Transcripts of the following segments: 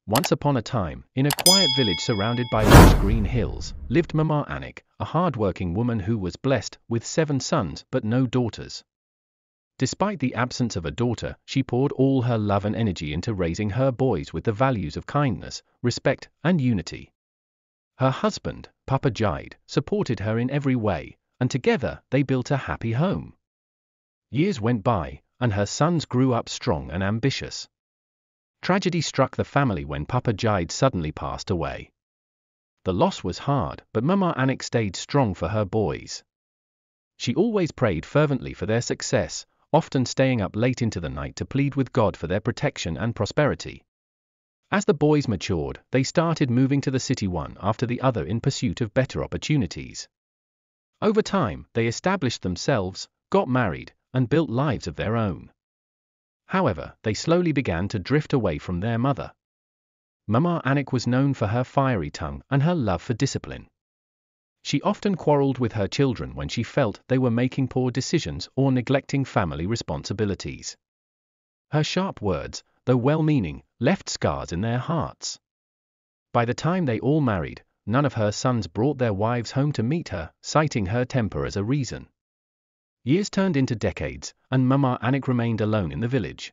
Once upon a time, in a quiet village surrounded by lush green hills, lived Mama Anik, a hard-working woman who was blessed with 7 sons but no daughters. Despite the absence of a daughter, she poured all her love and energy into raising her boys with the values of kindness, respect, and unity. Her husband, Papa Jide, supported her in every way, and together they built a happy home. Years went by, and her sons grew up strong and ambitious. Tragedy struck the family when Papa Jide suddenly passed away. The loss was hard, but Mama Anik stayed strong for her boys. She always prayed fervently for their success, often staying up late into the night to plead with God for their protection and prosperity. As the boys matured, they started moving to the city one after the other in pursuit of better opportunities. Over time, they established themselves, got married, and built lives of their own. However, they slowly began to drift away from their mother. Mama Anik was known for her fiery tongue and her love for discipline. She often quarreled with her children when she felt they were making poor decisions or neglecting family responsibilities. Her sharp words, though well-meaning, left scars in their hearts. By the time they all married, none of her sons brought their wives home to meet her, citing her temper as a reason. Years turned into decades, and Mama Anik remained alone in the village.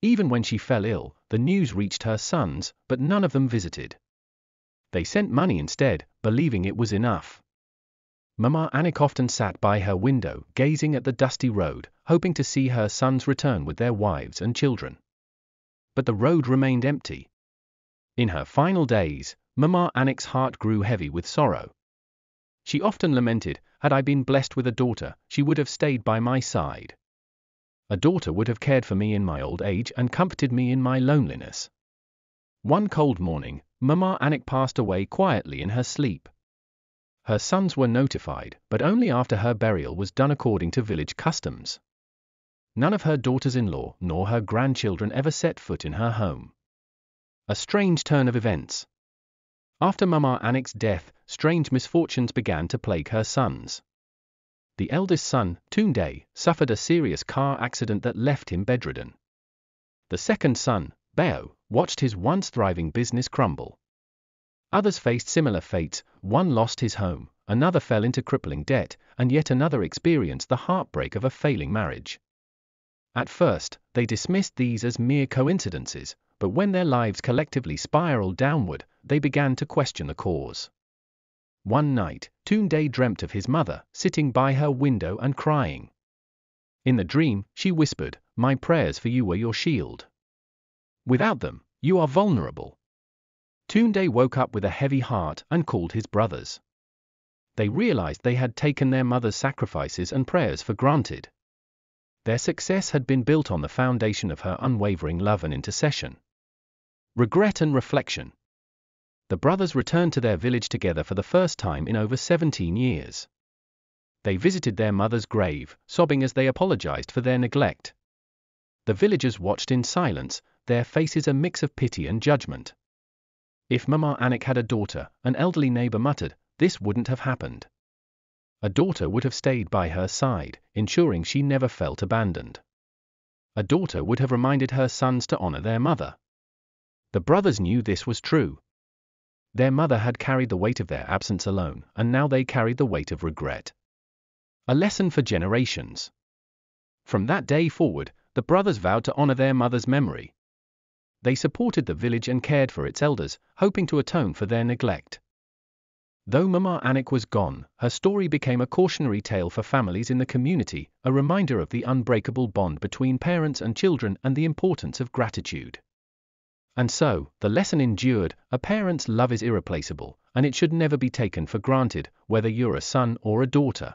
Even when she fell ill, the news reached her sons, but none of them visited. They sent money instead, believing it was enough. Mama Anik often sat by her window, gazing at the dusty road, hoping to see her sons return with their wives and children. But the road remained empty. In her final days, Mama Anik's heart grew heavy with sorrow. She often lamented, "Had I been blessed with a daughter, she would have stayed by my side. A daughter would have cared for me in my old age and comforted me in my loneliness." One cold morning, Mama Anik passed away quietly in her sleep. Her sons were notified, but only after her burial was done according to village customs. None of her daughters-in-law nor her grandchildren ever set foot in her home. A strange turn of events. After Mama Anik's death, strange misfortunes began to plague her sons. The eldest son, Tunde, suffered a serious car accident that left him bedridden. The second son, Bao, watched his once thriving business crumble. Others faced similar fates, one lost his home, another fell into crippling debt, and yet another experienced the heartbreak of a failing marriage. At first, they dismissed these as mere coincidences, but when their lives collectively spiraled downward, they began to question the cause. One night, Tunde dreamt of his mother, sitting by her window and crying. In the dream, she whispered, "My prayers for you were your shield. Without them, you are vulnerable." Tunde woke up with a heavy heart and called his brothers. They realized they had taken their mother's sacrifices and prayers for granted. Their success had been built on the foundation of her unwavering love and intercession. Regret and reflection. The brothers returned to their village together for the first time in over 17 years. They visited their mother's grave, sobbing as they apologized for their neglect. The villagers watched in silence, their faces a mix of pity and judgment. If Mama Anik had a daughter, an elderly neighbor muttered, this wouldn't have happened. A daughter would have stayed by her side, ensuring she never felt abandoned. A daughter would have reminded her sons to honor their mother. The brothers knew this was true. Their mother had carried the weight of their absence alone, and now they carried the weight of regret. A lesson for generations. From that day forward, the brothers vowed to honor their mother's memory. They supported the village and cared for its elders, hoping to atone for their neglect. Though Mama Anik was gone, her story became a cautionary tale for families in the community, a reminder of the unbreakable bond between parents and children and the importance of gratitude. And so, the lesson endured, a parent's love is irreplaceable, and it should never be taken for granted, whether you're a son or a daughter.